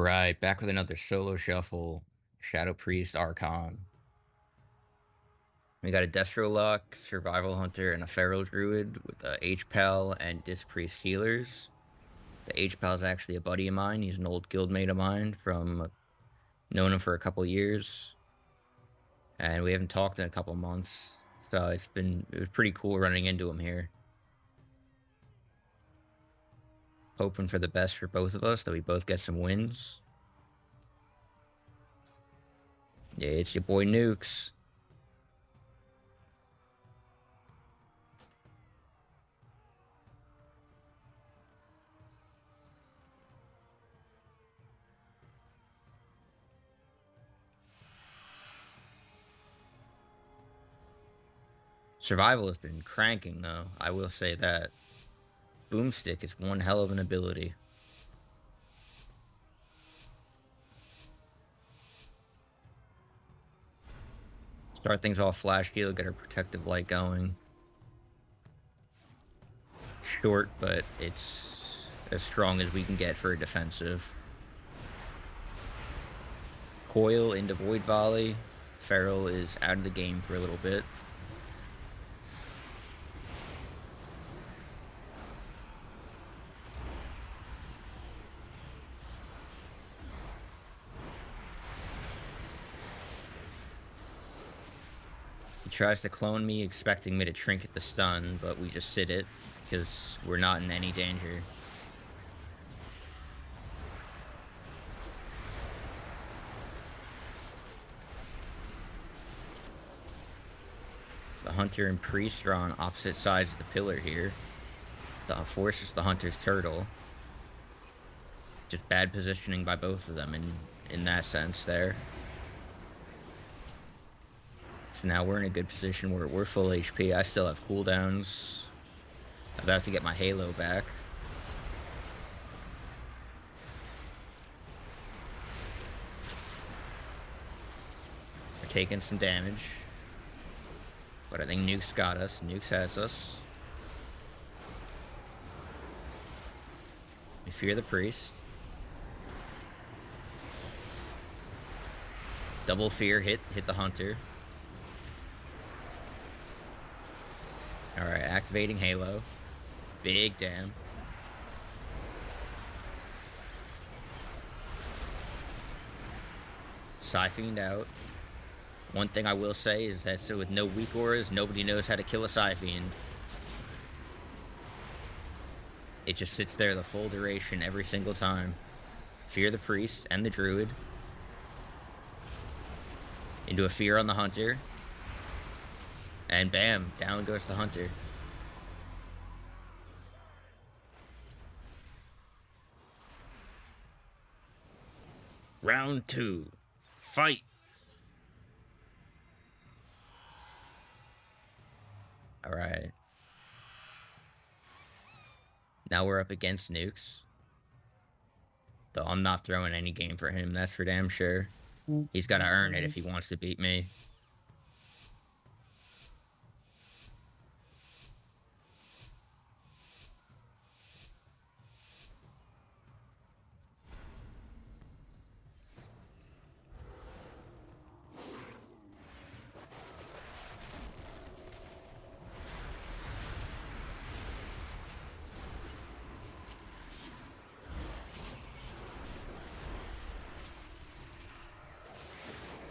Alright, back with another solo shuffle. Shadow Priest Archon. We got a Destro Luck, Survival Hunter, and a Feral Druid with H-Pal and Disc Priest healers. The H-Pal is actually a buddy of mine. He's an old guildmate of mine from known him for a couple years. And we haven't talked in a couple months. So it was pretty cool running into him here. Hoping for the best for both of us, that we both get some wins. Yeah, it's your boy Nukes. Survival has been cranking, though. I will say that. Boomstick is one hell of an ability. Start things off flash heal, get our protective light going. Short, but it's as strong as we can get for a defensive. Coil into Void Volley. Feral is out of the game for a little bit. He tries to clone me, expecting me to trinket the stun, but we just sit it, because we're not in any danger. The Hunter and Priest are on opposite sides of the pillar here. The Force is the Hunter's turtle. Just bad positioning by both of them in that sense there. So now we're in a good position where we're full HP. I still have cooldowns. About to get my Halo back. We're taking some damage. But I think Nukes got us. Nukes has us. We fear the Priest. Double fear hit the Hunter. Alright, activating Halo. Big damn. Siphoned out. One thing I will say is that so with no weak auras, nobody knows how to kill a Siphoned. It just sits there the full duration every single time. Fear the Priest and the Druid. Into a fear on the Hunter. And bam, down goes the Hunter. Round 2. Fight! Alright. Now we're up against Nukes. Though I'm not throwing any game for him, that's for damn sure. He's got to earn it if he wants to beat me.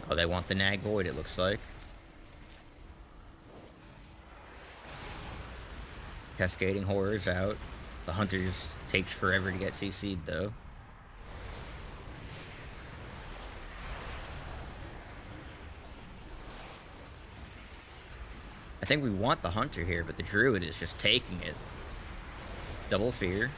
Oh, they want the Nagh Void, it looks like. Cascading Horrors out. The Hunters takes forever to get CC'd, though. I think we want the Hunter here, but the Druid is just taking it. Double fear.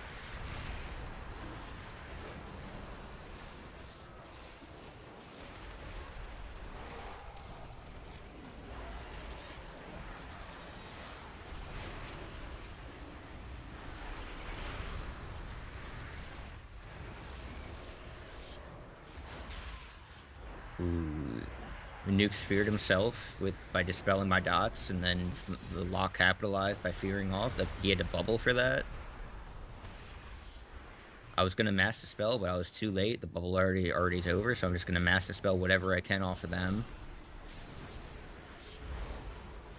Ooh. Nukes feared himself by dispelling my dots, and then the lock capitalized by fearing off. That he had to bubble for that. I was gonna mass dispel, but I was too late. The bubble already's over, so I'm just gonna mass dispel whatever I can off of them.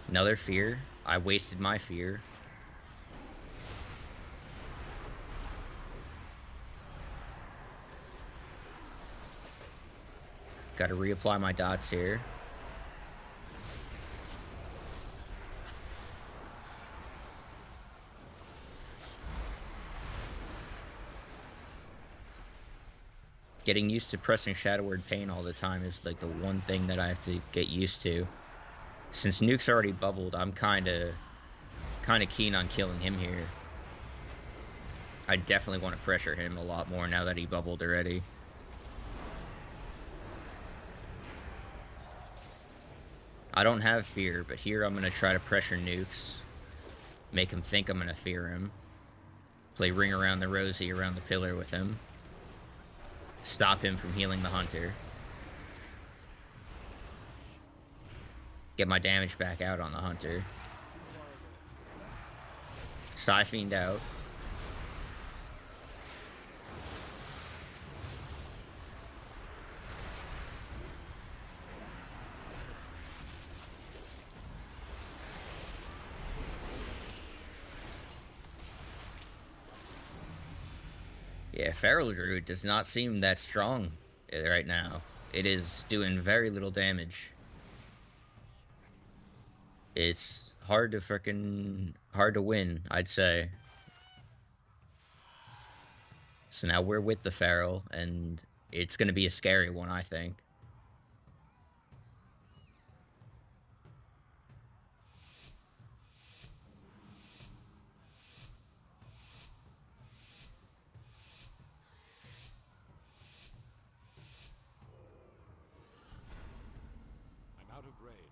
Another fear. I wasted my fear. Gotta reapply my dots here. Getting used to pressing Shadow Word Pain all the time is like the one thing that I have to get used to. Since Nuke's already bubbled, I'm kinda keen on killing him here. I definitely want to pressure him a lot more now that he bubbled already. I don't have fear, but here I'm gonna try to pressure Nukes. Make him think I'm gonna fear him. Play Ring Around the Rosie around the pillar with him. Stop him from healing the Hunter. Get my damage back out on the Hunter. Psy-Fiend out. Yeah, Feral Druid does not seem that strong right now. It is doing very little damage. It's hard to win, I'd say. So now we're with the Feral, and it's gonna be a scary one, I think.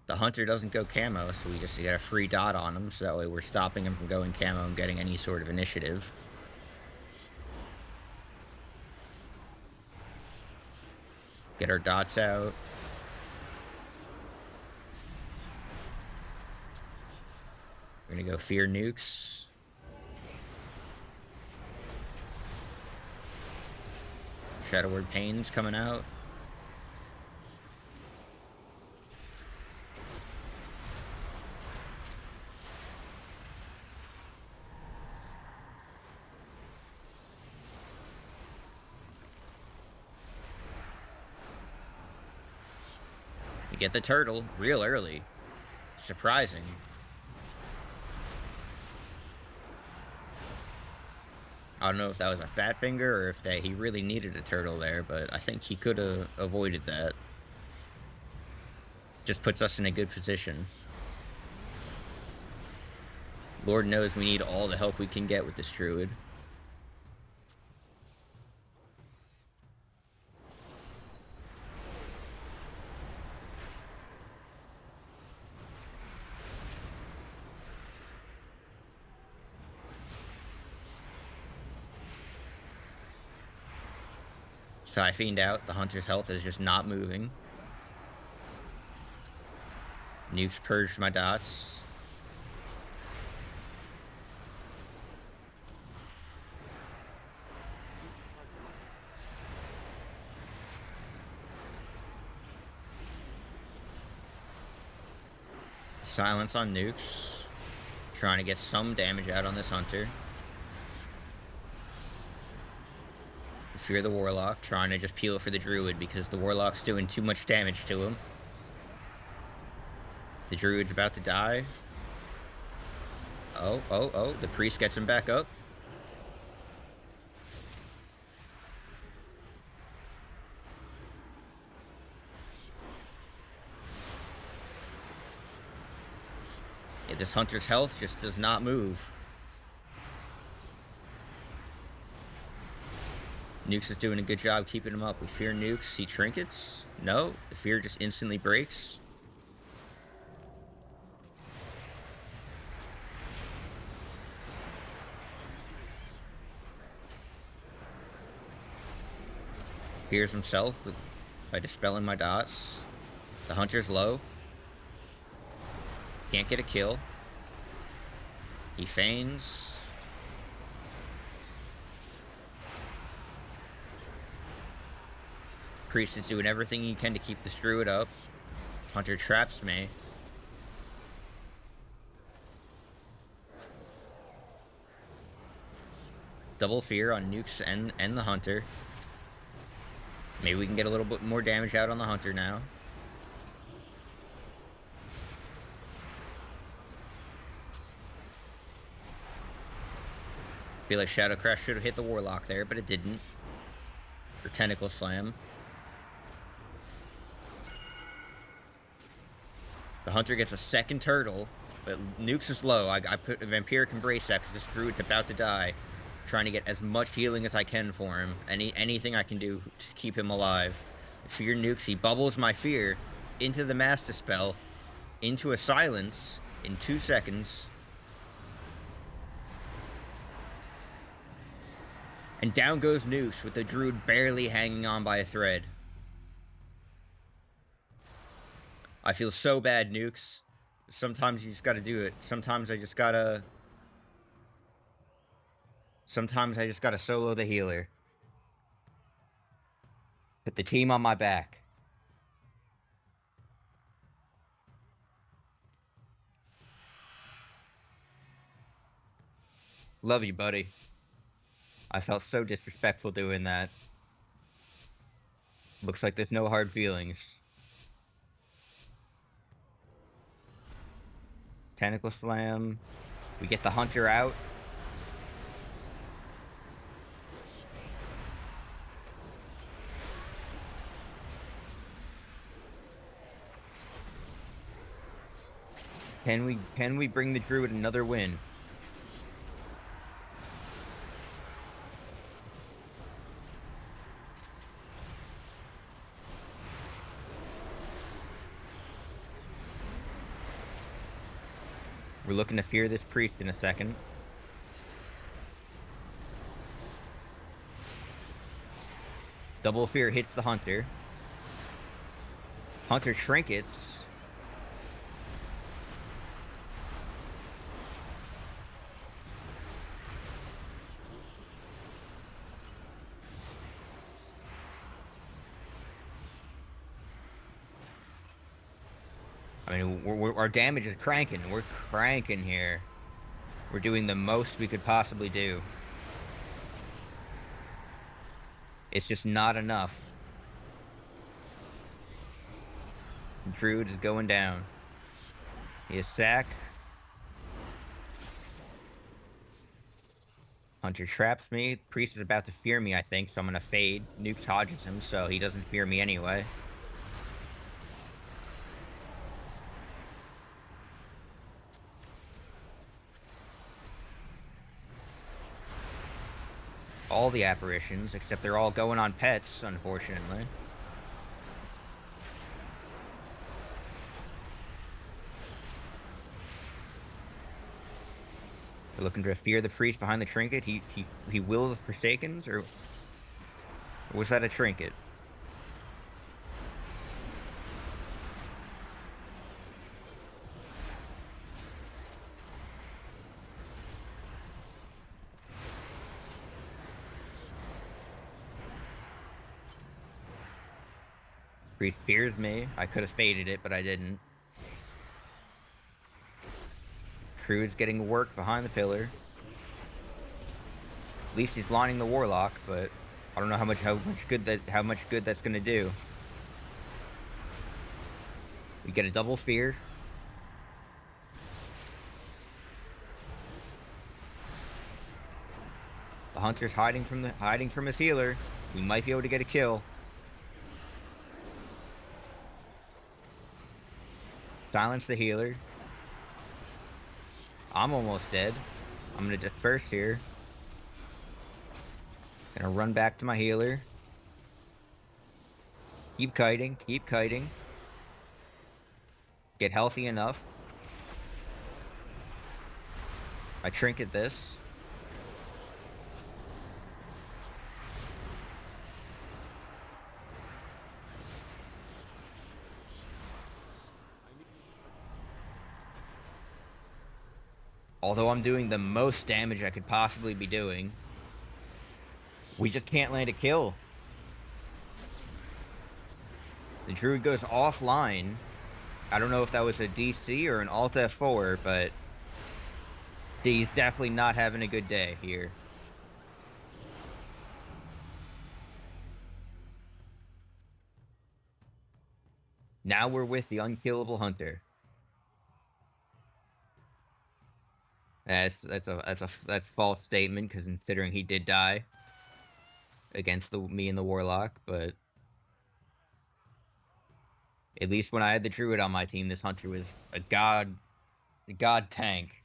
The Hunter doesn't go camo, so we just get a free dot on him, so that way we're stopping him from going camo and getting any sort of initiative. Get our dots out. We're gonna go Fear Nukes. Shadow Word Pain's coming out. We get the turtle real early. Surprising. I don't know if that was a fat finger or if he really needed a turtle there, but I think he could have avoided that. Just puts us in a good position. Lord knows we need all the help we can get with this druid. Psy-Fiend out. The Hunter's health is just not moving. Nukes purged my dots. Silence on Nukes. Trying to get some damage out on this Hunter. Fear the Warlock, trying to just peel for the Druid because the Warlock's doing too much damage to him. The Druid's about to die. Oh, the Priest gets him back up. Yeah, this Hunter's health just does not move. Nukes is doing a good job keeping him up. We fear Nukes. He trinkets. No, the fear just instantly breaks. Fears himself by dispelling my dots. The Hunter's low. Can't get a kill. He feigns. Priest is doing everything he can to keep this druid up. Hunter traps me. Double fear on nukes and the hunter. Maybe we can get a little bit more damage out on the hunter now. Feel like Shadow Crash should have hit the Warlock there, but it didn't. Or Tentacle Slam. The Hunter gets a second turtle, but Nukes is low. I put a Vampiric Embrace out because this Druid's about to die. Trying to get as much healing as I can for him. Anything I can do to keep him alive. Fear Nukes, he bubbles my fear into the Master Spell, into a silence in 2 seconds. And down goes Nukes with the Druid barely hanging on by a thread. I feel so bad, Nukes. Sometimes you just gotta do it. Sometimes I just gotta solo the healer. Put the team on my back. Love you, buddy. I felt so disrespectful doing that. Looks like there's no hard feelings. Tentacle Slam. We get the Hunter out. Can we bring the Druid another win? We're looking to fear this priest in a second. Double fear hits the Hunter. Hunter trinkets. I mean, our damage is cranking. We're cranking here. We're doing the most we could possibly do. It's just not enough. Druid is going down. He is sack. Hunter traps me. Priest is about to fear me, I think, so I'm gonna fade. Nukes dodges him, so he doesn't fear me anyway. All the apparitions, except they're all going on pets, unfortunately. We're looking to fear the priest behind the trinket. He will the Forsakens, or was that a trinket? Priest fears me. I could have faded it, but I didn't. Druid's getting work behind the pillar. At least he's blinding the Warlock, but I don't know how much good that's gonna do. We get a double fear. The Hunter's hiding from his healer. We might be able to get a kill. Silence the healer. I'm almost dead. I'm gonna disperse here. Gonna run back to my healer. Keep kiting, keep kiting. Get healthy enough. I trinket this. Although I'm doing the most damage I could possibly be doing, we just can't land a kill. The druid goes offline. I don't know if that was a DC or an Alt F4, but D's definitely not having a good day here. Now we're with the unkillable hunter. That's false statement because considering he did die against me and the warlock, but at least when I had the druid on my team, this hunter was a god tank.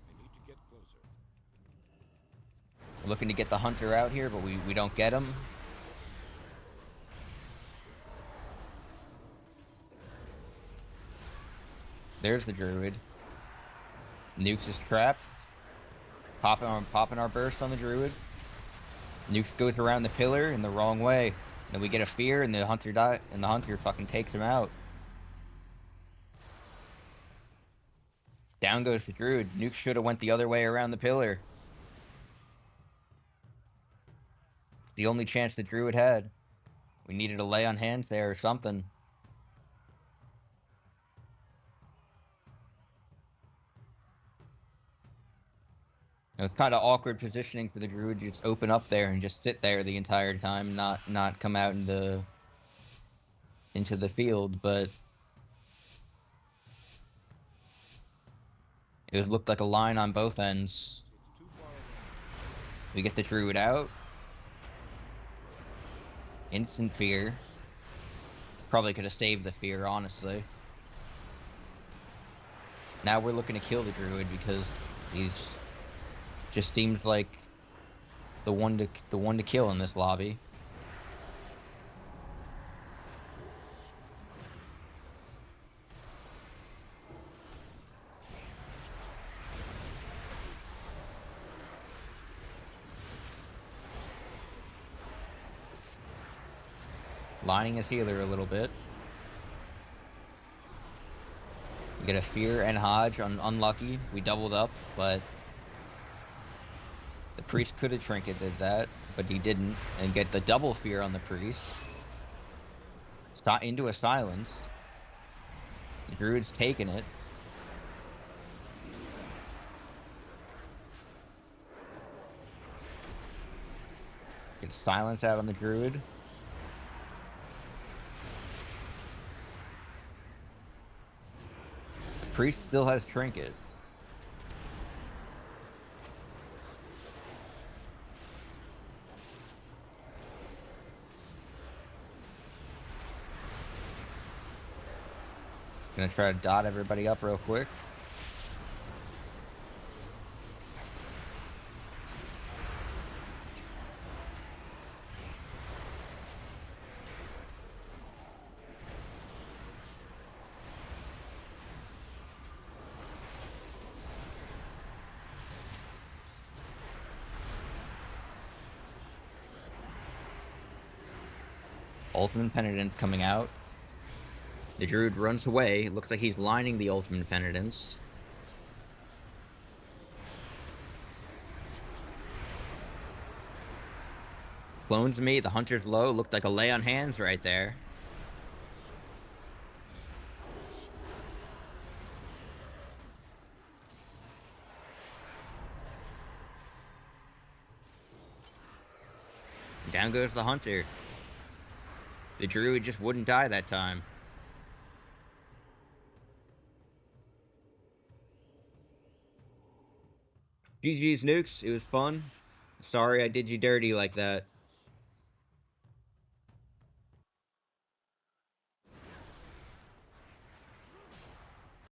I need to get closer. Looking to get the hunter out here, but we don't get him. There's the druid. Nukes is trapped. Popping our burst on the druid. Nukes goes around the pillar in the wrong way. Then we get a fear, and the hunter fucking takes him out. Down goes the druid. Nukes should have went the other way around the pillar. It's the only chance the druid had. We needed a lay on hands there or something. It was kind of awkward positioning for the druid to just open up there and just sit there the entire time, not come out into the field, but it looked like a line on both ends. It's too far away. We get the druid out. Instant fear. Probably could have saved the fear, honestly. Now we're looking to kill the druid because he's just seems like the one to kill in this lobby. Lining his healer a little bit. We get a fear and Hodge on unlucky. We doubled up, but the priest could have trinketed that, but he didn't, and get the double fear on the priest. Stop into a silence. The druid's taking it. Get a silence out on the druid. The priest still has trinket. Gonna try to dot everybody up real quick. Ultimate Penitence coming out. The druid runs away. It looks like he's lining the Ultimate Penitence. Clones me. The hunter's low. Looked like a lay on hands right there. Down goes the hunter. The druid just wouldn't die that time. GG's nukes. It was fun. Sorry I did you dirty like that.